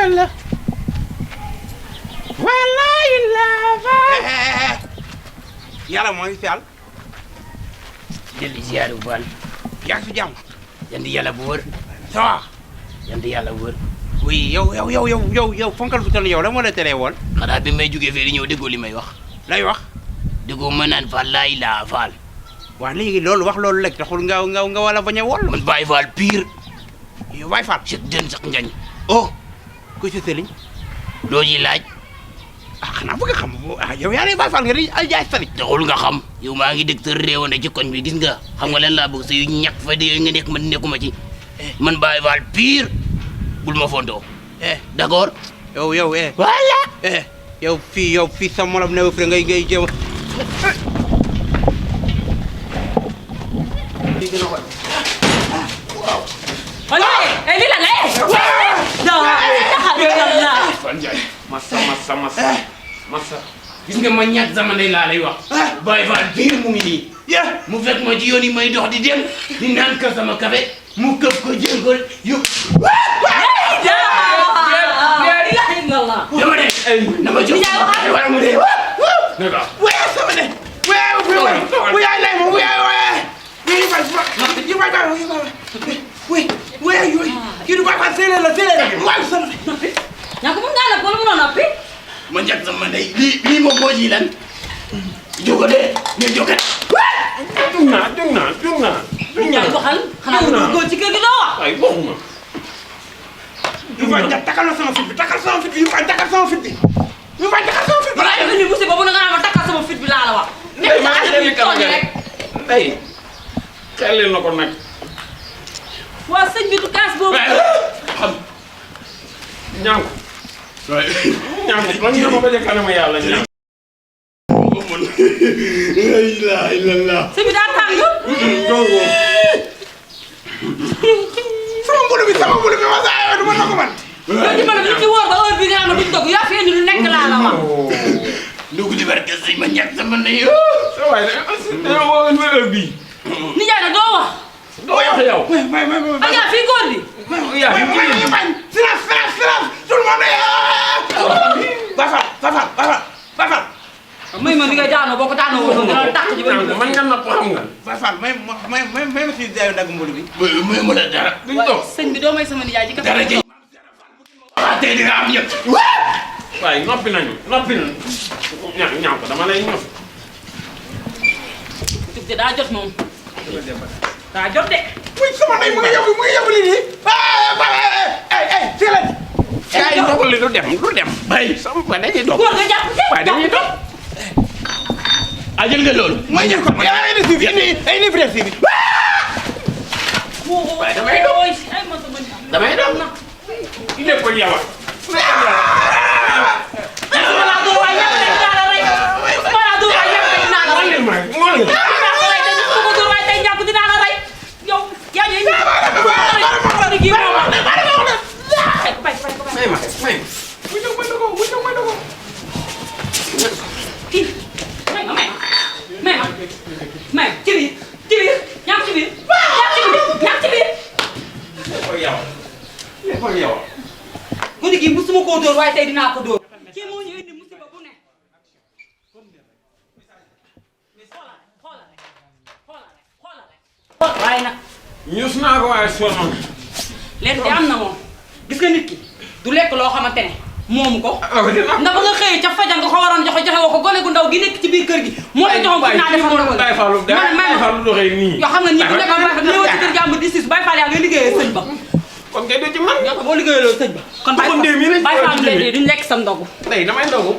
la wallahi la yàlla mooy fi yàlla dellu ziar bu baax yaa ngi fi jàmm yandi yàlla bu wër ça va yandi yàlla bu wër oui yow fonkal fu toll yow la moo la teree woon xanaa bi may jógee fee di ñëw déggoo li may wax lay wax déggoo ma naan Fall laa ilaa Fall waaw léegi loolu wax loolu rek taxul nga wala bañ a wol man Baye Fall pire yow Baye Fall Cheikh den sax ngañ oh ku si sëriñ loo ji laaj xanaa bëgg xam yow yaa ne Baye Fall nga di ay jaay sëriñ taxul nga xam yow maa ngi dëkk sa réewande ci koñ bi gis nga xam nga lan laa bëgg sa yu ñàkk fa de yooyu nga nekk man nekkuma ci man Baye Fall pire bul ma fontoo d'accord yow voilà yow fii sa morom ne fi ngay jéem Wala lii la ngay massa gis nga ma ñàkk sama ndey laa lay wax Baye Fall pire mu ngi nii mu fekk ma ci yoon yi may dox di dem di naan ka sama café mu këpp ko jël ko yóbbu dama de dama jox wala mu de d'accord waaye sama ne waaye lay mo waaye kii du Baye Fall séeréer la waaye sama ne ñaa ko mën ngaa nag wala mënoo noppi ma njëkk sama ndey lii moom moo ji lan jógo de ñu jóge jug naa Ndiaye waxal xanaa nga góor ci kër gi doo wax ay bokkuma yu bañ takkal na sama fit bi takkal sama fit bi yu bañ takkal sama fit bi yu bañ takkal sama fit bi balaa ñu ni musiba bu ne nga naan ma takkal sama fit bi laa la wax nekk sa àll bi tooñ rek ndey xelil na ko nag waa sëñ bi du gaas boobu xam ñànku lan nga ma bañ a kanama yàlla ñànku la ilaha illallah sëñ bi daa tàng sama mbulu bi ma saa du ma nangu man yow di ma ne ci wóor ba heure bi nga xam ne duñ dog yaa fi indi lu nekk laa la wax ndugu di barke sëñ ma ñàkk sama ndey sa waay da woo ma heure bii Ndiaye nag doo wax doo wax yow ak yaa fii góor bi yaa fi yu bañ silence tout le monde Baye Fall may ma bi nga daanoo boo ko daanoo woo nga tàq ji ba man nga napp xam nga Baye Fall may ma si daayu dagg mbulu bi may mu la dara duñ toog sëñ bi doo may sama nijaay ji ka dara kay tey di nga am ñëpp waaye noppi nañu ñaaw ko dama lay ñëw tug de daa jot moom daa jot de muy sama ndey mu ngi yóbbu lii nii séeréer ay ndox li du dem bay sama ba dañuy dox góor nga jàpp ci waaye dañuy dox a jël nga loolu mooy ñu ko ay ni fi si bi waaye damay dox ay ma sama damay dox lépp yow sama laa dóor waay ñàkk rek naa la rey sama laa dóor waay ñàkk rek naa la rey dinaa la rey yow yaa ngi may ci biir ñaar ci biir guddi gi musuma koo dóor waaye tey dinaa ko dóor kii moo ñu indi musiba bu ne xoolal waaye nag ñus naa ko waaye sonn lekk di am na moom gis nga nit ki du lekk loo xamante ne moomu ko ndax ba nga xëyee ca fajar nga ko waroon joxe woo ko gone gu ndaw gi nekk ci biir kër gi moo la joxoon pour naa defar ndogu Baye Fall doxee nii yoo xam nga nii bu nekk ñëw ci kër jàmbur di sis Baye Fall yaa ngay liggéeyee sëñ ba kon kay du ci man yow boo liggéeyee loolu sëñ ba kon Baye Fall duñ lekk sa ndogu ndey damay ndogu